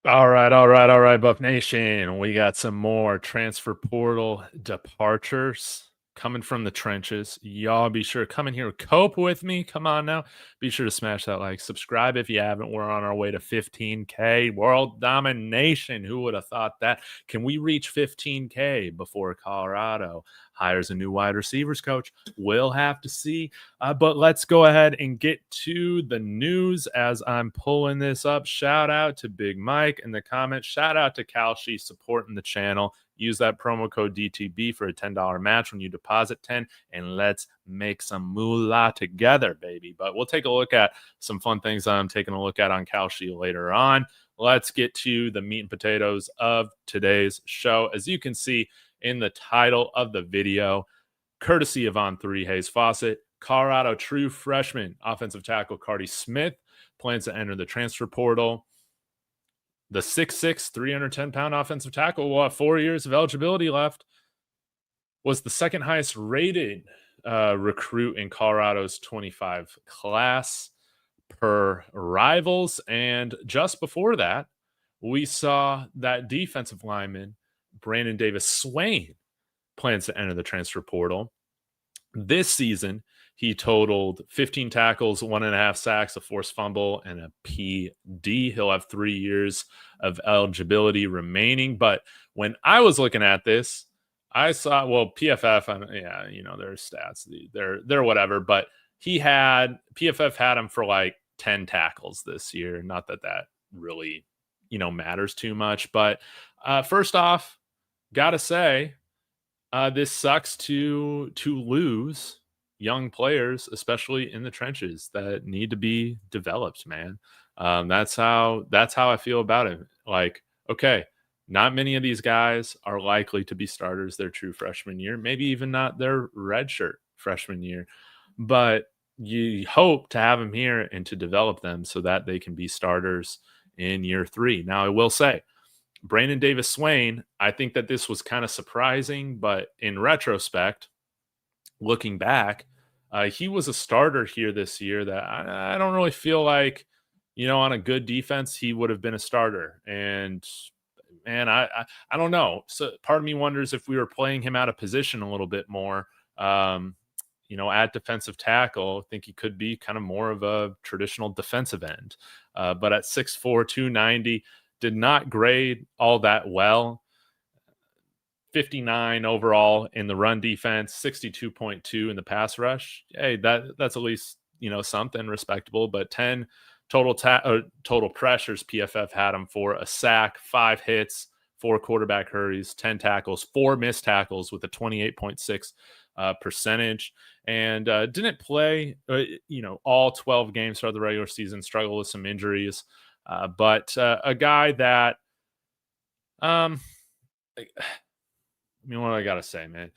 All right, Buff Nation. We got some more transfer portal departures coming from the trenches. Y'all be sure to come in here, cope with me. Come on now. Be sure to smash that like, subscribe if you haven't. We're on our way to 15K world domination. Who would have thought that? Can we reach 15K before Colorado hires a new wide receivers coach? We'll have to see. But let's go ahead and get to the news as I'm pulling this up. Shout out to Big Mike in the comments. Shout out to Kalshi supporting the channel. Use that promo code DTB for a $10 match when you deposit 10, and let's make some moolah together, baby. But we'll take a look at some fun things I'm taking a look at on Kalshi later on. Let's get to the meat and potatoes of today's show. As you can see in the title of the video, courtesy of On3 Hayes Fawcett, Colorado true freshman offensive tackle Carde Smith plans to enter the transfer portal. The 6'6", 310-pound offensive tackle will have 4 years of eligibility left. Was the second highest rated recruit in Colorado's 25 class per Rivals. And just before that, we saw that defensive lineman, Brandon Davis-Swain, plans to enter the transfer portal. This season, he totaled 15 tackles, 1.5 sacks, a forced fumble, and a PD. He'll have 3 years of eligibility remaining. But when I was looking at this, I saw, well, PFF, yeah, you know, their stats, they're whatever. But PFF had him for like 10 tackles this year. Not that really, matters too much. But first off, gotta say, this sucks to lose young players, especially in the trenches, that need to be developed, man. That's how I feel about it. Like, okay, not many of these guys are likely to be starters their true freshman year, maybe even not their redshirt freshman year, but you hope to have them here and to develop them so that they can be starters in year 3. Now, I will say, Brandon Davis-Swain, I think that this was kind of surprising, but in retrospect, looking back, he was a starter here this year that I don't really feel like, on a good defense, he would have been a starter. And man, I don't know. So part of me wonders if we were playing him out of position a little bit more, at defensive tackle. I think he could be kind of more of a traditional defensive end. But at 6'4", 290, did not grade all that well. 59 overall in the run defense, 62.2 in the pass rush. Hey, that's at least, something respectable. But 10 total pressures PFF had him for: a sack, 5 hits, 4 quarterback hurries, 10 tackles, 4 missed tackles with a 28.6 percentage, and didn't play, all 12 games throughout the regular season. Struggled with some injuries, but a guy that, what do I gotta say, man?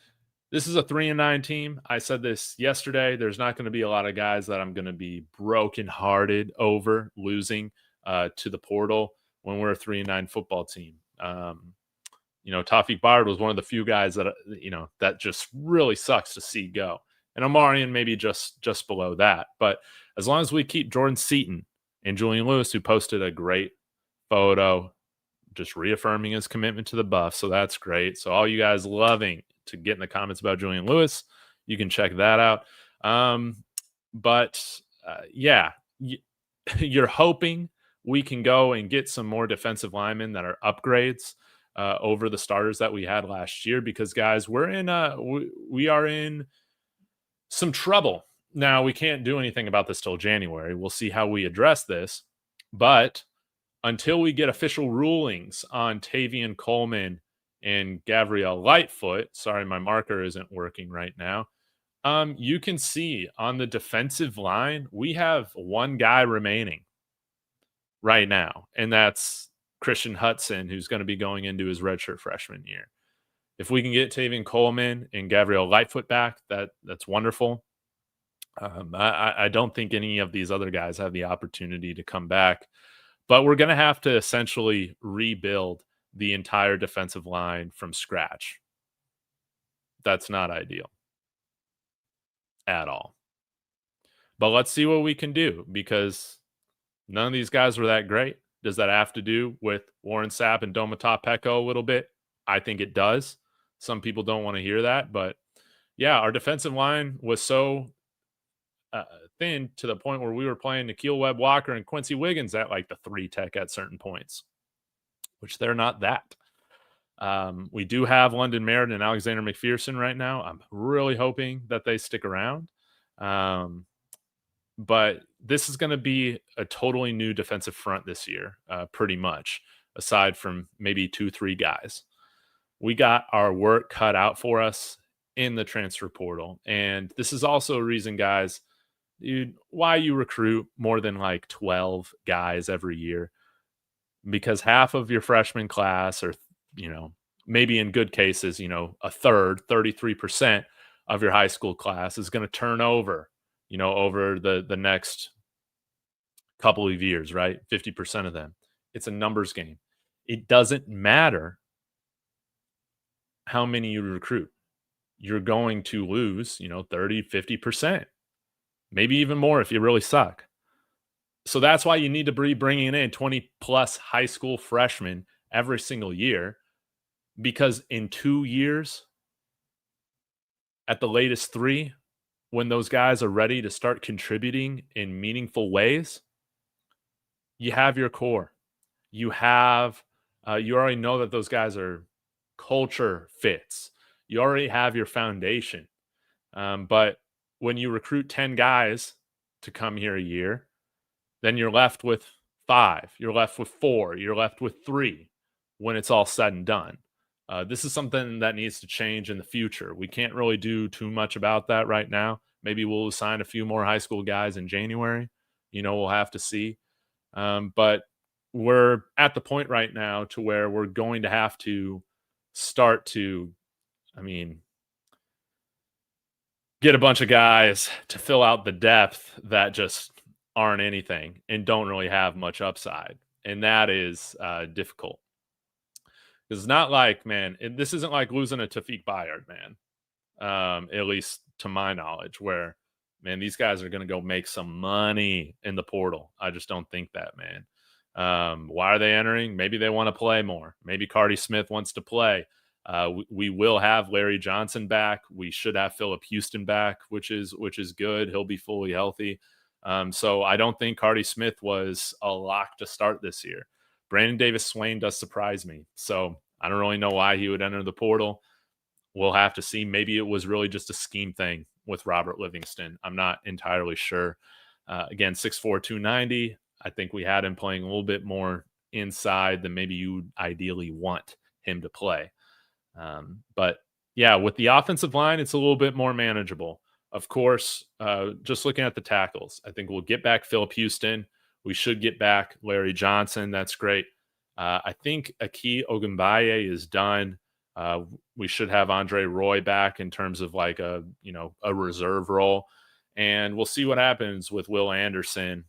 This is a 3-9 team. I said this yesterday. There's not going to be a lot of guys that I'm going to be brokenhearted over losing to the portal when we're a 3-9 football team. Tawfiq Byard was one of the few guys that that just really sucks to see go, and Omarion maybe just below that. But as long as we keep Jordan Seaton and Julian Lewis, who posted a great photo, just reaffirming his commitment to the Buff, so that's great. So all you guys loving to get in the comments about Julian Lewis, you can check that out. Yeah, you're hoping we can go and get some more defensive linemen that are upgrades over the starters that we had last year, because guys, we are in some trouble. Now, we can't do anything about this till January. We'll see how we address this, but until we get official rulings on Tavian Coleman and Gabriel Lightfoot, sorry, my marker isn't working right now, you can see on the defensive line, we have one guy remaining right now, and that's Christian Hudson, who's going to be going into his redshirt freshman year. If we can get Tavian Coleman and Gabriel Lightfoot back, that's wonderful. I don't think any of these other guys have the opportunity to come back, but we're going to have to essentially rebuild the entire defensive line from scratch. That's not ideal at all. But let's see what we can do, because none of these guys were that great. Does that have to do with Warren Sapp and Domata Peko a little bit? I think it does. Some people don't want to hear that, but yeah, our defensive line was so thin to the point where we were playing Nikhil Webb-Walker and Quincy Wiggins at like the 3 tech at certain points, which they're not that. We do have London Merritt and Alexander McPherson right now. I'm really hoping that they stick around. But this is going to be a totally new defensive front this year, pretty much, aside from maybe 2-3 guys. We got our work cut out for us in the transfer portal. And this is also a reason, guys, dude, why you recruit more than like 12 guys every year. Because half of your freshman class, or, maybe in good cases, a third, 33% of your high school class is going to turn over, over the next couple of years, right? 50% of them. It's a numbers game. It doesn't matter how many you recruit. You're going to lose, 30, 50%, maybe even more if you really suck. So that's why you need to be bringing in 20 plus high school freshmen every single year, because in 2 years, at the latest 3, when those guys are ready to start contributing in meaningful ways, you have your core. You already know that those guys are culture fits. You already have your foundation. But when you recruit 10 guys to come here a year, then you're left with 5, you're left with 4, you're left with 3 when it's all said and done. This is something that needs to change in the future. We can't really do too much about that right now. Maybe we'll sign a few more high school guys in January. We'll have to see. But we're at the point right now to where we're going to have to start to, get a bunch of guys to fill out the depth that just aren't anything and don't really have much upside. And that is difficult. It's not like, this isn't like losing a Tawfiq Byard, man. At least to my knowledge, where, these guys are going to go make some money in the portal. I just don't think that, man. Why are they entering? Maybe they want to play more. Maybe Carde Smith wants to play. We will have Larry Johnson back. We should have Phillip Houston back, which is good. He'll be fully healthy. So I don't think Carde Smith was a lock to start this year. Brandon Davis-Swain does surprise me. So I don't really know why he would enter the portal. We'll have to see. Maybe it was really just a scheme thing with Robert Livingston. I'm not entirely sure. Again, 6'4", 290. I think we had him playing a little bit more inside than maybe you would ideally want him to play. But yeah, with the offensive line, it's a little bit more manageable. Of course, just looking at the tackles, I think we'll get back Phillip Houston. We should get back Larry Johnson. That's great. I think Aki Ogunbaye is done. We should have Andre Roy back in terms of like a reserve role, and we'll see what happens with Will Anderson.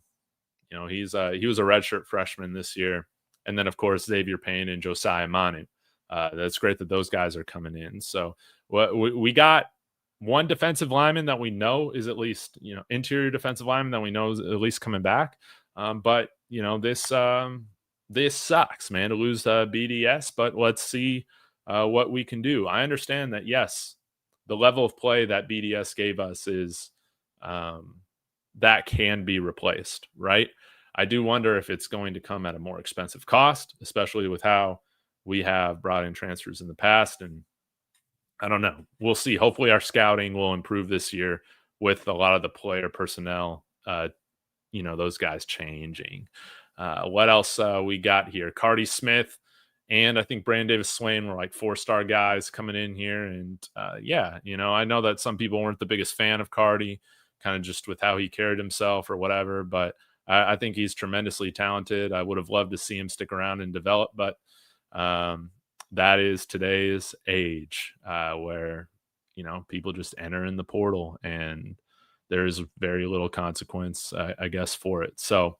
He was a redshirt freshman this year, and then of course Xavier Payne and Josiah Manu. That's great that those guys are coming in. So we got one defensive lineman that we know is at least interior defensive lineman that we know is at least coming back. But this sucks, man, to lose BDS. But let's see what we can do. I understand that, yes, the level of play that BDS gave us is that can be replaced, right? I do wonder if it's going to come at a more expensive cost, especially with how we have brought in transfers in the past. And I don't know. We'll see. Hopefully our scouting will improve this year with a lot of the player personnel, those guys changing. What else we got here? Carde Smith and I think Brandon Davis-Swain were like 4-star guys coming in here. And I know that some people weren't the biggest fan of Carde, kind of just with how he carried himself or whatever, but I think he's tremendously talented. I would have loved to see him stick around and develop, but that is today's age, where people just enter in the portal and there's very little consequence, I guess, for it. So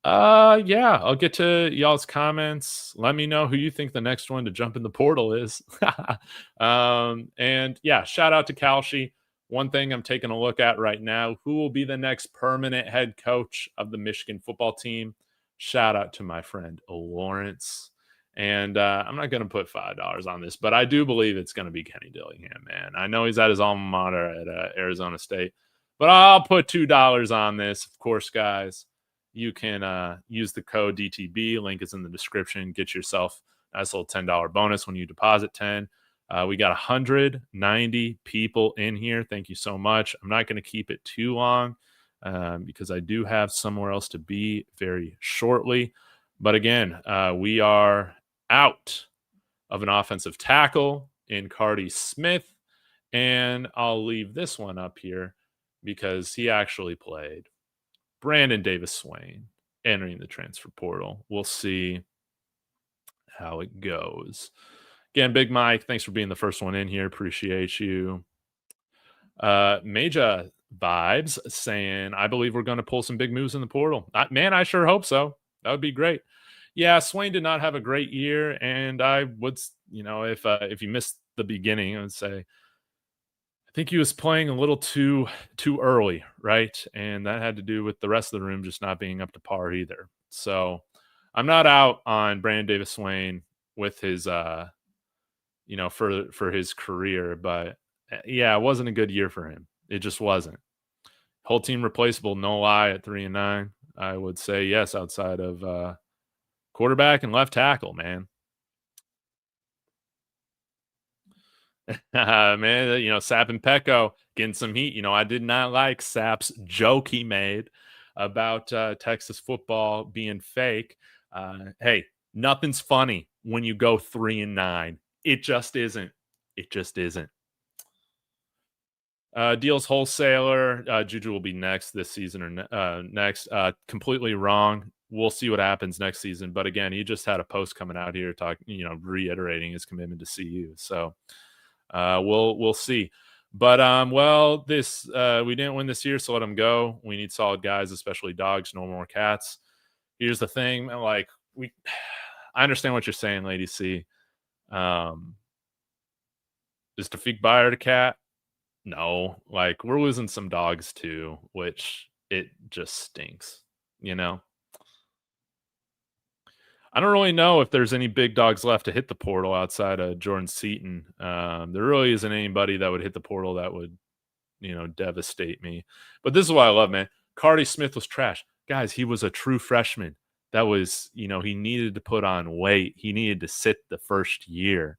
I'll get to y'all's comments. Let me know who you think the next one to jump in the portal is. And yeah, shout out to Kalshi. One thing I'm taking a look at right now, who will be the next permanent head coach of the Michigan football team? Shout out to my friend Lawrence. And I'm not going to put $5 on this, but I do believe it's going to be Kenny Dillingham, man. I know he's at his alma mater at Arizona State, but I'll put $2 on this. Of course, guys, you can use the code DTB. Link is in the description. Get yourself a nice little $10 bonus when you deposit 10. We got 190 people in here. Thank you so much. I'm not going to keep it too long because I do have somewhere else to be very shortly. But again, we are out of an offensive tackle in Carde Smith. And I'll leave this one up here because he actually played. Brandon Davis-Swain entering the transfer portal. We'll see how it goes. Again, Big Mike, thanks for being the first one in here. Appreciate you. Major Vibes saying, I believe we're going to pull some big moves in the portal. Man, I sure hope so. That would be great. Yeah, Swain did not have a great year, and I would, if you missed the beginning, I would say I think he was playing a little too early, right? And that had to do with the rest of the room just not being up to par either. So I'm not out on Brandon Davis-Swain with his, for his career, but yeah, it wasn't a good year for him. It just wasn't. Whole team replaceable, no lie, at 3-9. I would say yes, outside of quarterback and left tackle, man. Man, Sap and Pecco getting some heat. I did not like Sap's joke he made about Texas football being fake. Hey, nothing's funny when you go 3-9. It just isn't. It just isn't. Deals wholesaler. Juju will be next this season or next. Completely wrong. We'll see what happens next season. But again, he just had a post coming out here talking, reiterating his commitment to CU. So we'll see. But this we didn't win this year, so let him go. We need solid guys, especially dogs. No more cats. Here's the thing, I understand what you're saying, Lady C. Is Tawfiq Byard a cat? No, we're losing some dogs too, which it just stinks, I don't really know if there's any big dogs left to hit the portal outside of Jordan Seaton. There really isn't anybody that would hit the portal that would, devastate me. But this is what I love, man. Carde Smith was trash. Guys, he was a true freshman. That was, he needed to put on weight. He needed to sit the first year.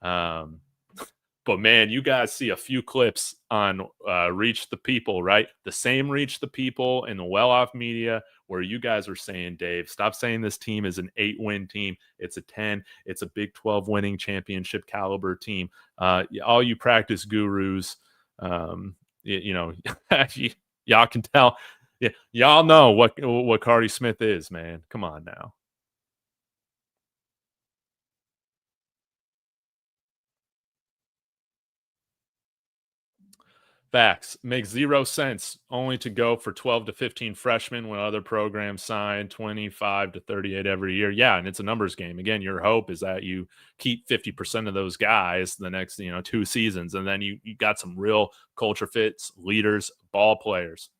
But man, you guys see a few clips on Reach the People, right? The same Reach the People in the well-off media where you guys are saying, Dave, stop saying this team is an 8-win team. It's a 10. It's a Big 12 winning championship caliber team. All you practice gurus, y'all can tell. Yeah, y'all know what Carde Smith is, man. Come on now. Facts. Makes zero sense only to go for 12 to 15 freshmen when other programs sign 25 to 38 every year. Yeah, and it's a numbers game. Again, your hope is that you keep 50% of those guys the next, 2 seasons, and then you got some real culture fits, leaders, ball players.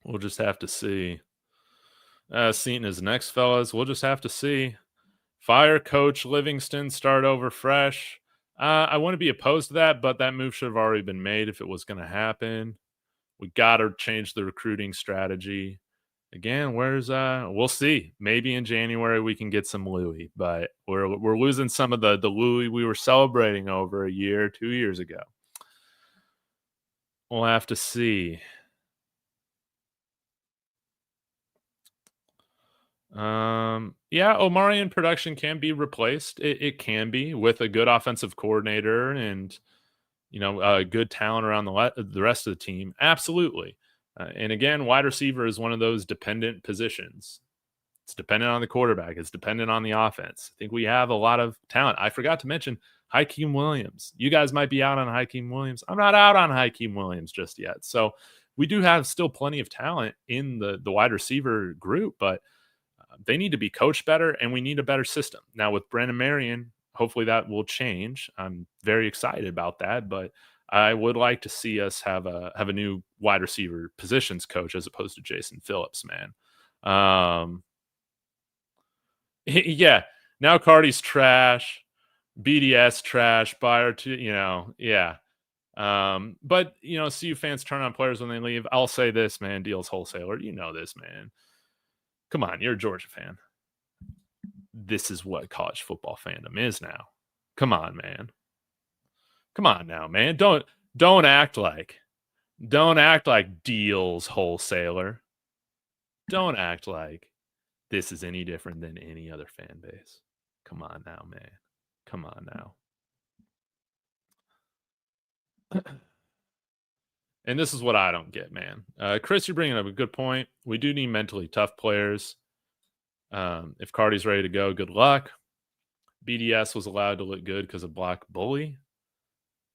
We'll just have to see. Seaton is next, fellas. We'll just have to see. Fire Coach Livingston, start over fresh. I wouldn't be opposed to that, but that move should have already been made if it was going to happen. We got to change the recruiting strategy. Again, we'll see. Maybe in January we can get some Louis, but we're losing some of the Louis we were celebrating over 2 years ago. We'll have to see. Omarion production can be replaced. It can be with a good offensive coordinator and good talent around the rest of the team. Absolutely. And again, wide receiver is one of those dependent positions. It's dependent on the quarterback. It's dependent on the offense. I think we have a lot of talent. I forgot to mention Hakeem Williams. You guys might be out on Hakeem Williams. I'm not out on Hakeem Williams just yet. So we do have still plenty of talent in the wide receiver group, but they need to be coached better, and we need a better system. Now with Brennan Marrion, hopefully that will change. I'm very excited about that, but I would like to see us have a new wide receiver positions coach as opposed to Jason Phillips, man. Yeah. Now Cardi's trash, BDS trash, Byard too, yeah. But CU fans turn on players when they leave. I'll say this, man, Deal's wholesaler. You know this, man. Come on, you're a Georgia fan. This is what college football fandom is now. Come on, man. Come on now, man. Don't act like Deal's wholesaler. Don't act like this is any different than any other fan base. Come on now, man. Come on now. And this is what I don't get, man. Chris, you're bringing up a good point. We do need mentally tough players. If Cardi's ready to go, good luck. BDS was allowed to look good because of Black Bully.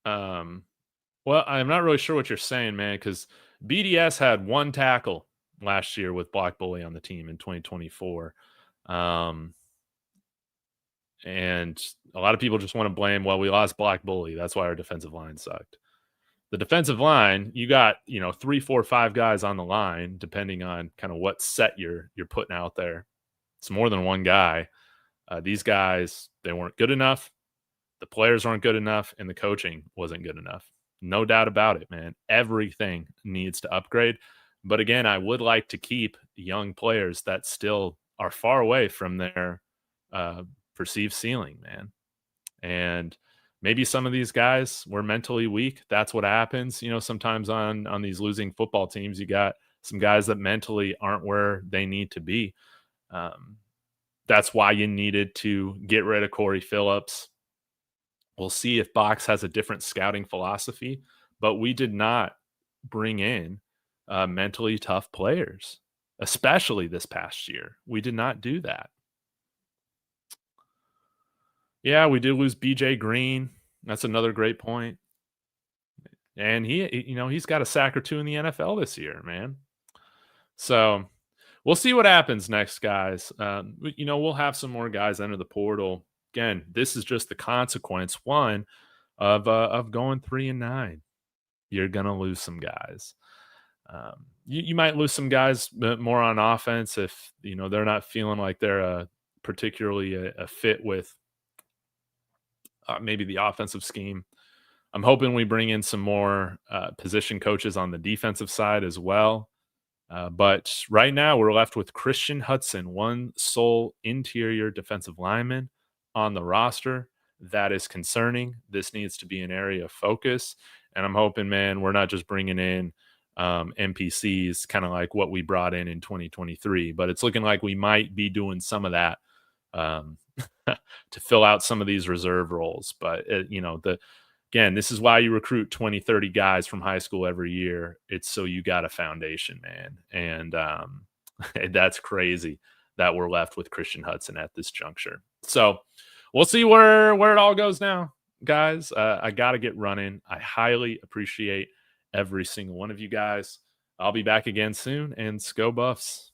Well, I'm not really sure what you're saying, man, because BDS had one tackle last year with Black Bully on the team in 2024. And a lot of people just want to blame, well, we lost Black Bully. That's why our defensive line sucked. The defensive line, you got, 3, 4, 5 guys on the line, depending on kind of what set you're putting out there. It's more than one guy. These guys, they weren't good enough. The players aren't good enough, and the coaching wasn't good enough. No doubt about it, man. Everything needs to upgrade. But again, I would like to keep young players that still are far away from their perceived ceiling, man. And maybe some of these guys were mentally weak. That's what happens. Sometimes on these losing football teams, you got some guys that mentally aren't where they need to be. That's why you needed to get rid of Corey Phillips. We'll see if Box has a different scouting philosophy, but we did not bring in mentally tough players, especially this past year. We did not do that. Yeah, we did lose BJ Green. That's another great point. And he's got a sack or two in the NFL this year, man. So we'll see what happens next, guys. We'll have some more guys enter the portal. Again, this is just the consequence, one, of going 3-9. You're gonna lose some guys. You might lose some guys more on offense if they're not feeling like they're particularly a fit with maybe the offensive scheme. I'm hoping we bring in some more position coaches on the defensive side as well. But right now we're left with Christian Hudson, one sole interior defensive lineman on the roster. That is concerning. This needs to be an area of focus. And I'm hoping, man, we're not just bringing in NPCs kind of like what we brought in 2023, but it's looking like we might be doing some of that to fill out some of these reserve roles. But, again, this is why you recruit 20, 30 guys from high school every year. It's so you got a foundation, man. And that's crazy that we're left with Christian Hudson at this juncture. So we'll see where it all goes now, guys. I got to get running. I highly appreciate every single one of you guys. I'll be back again soon, and Go Buffs.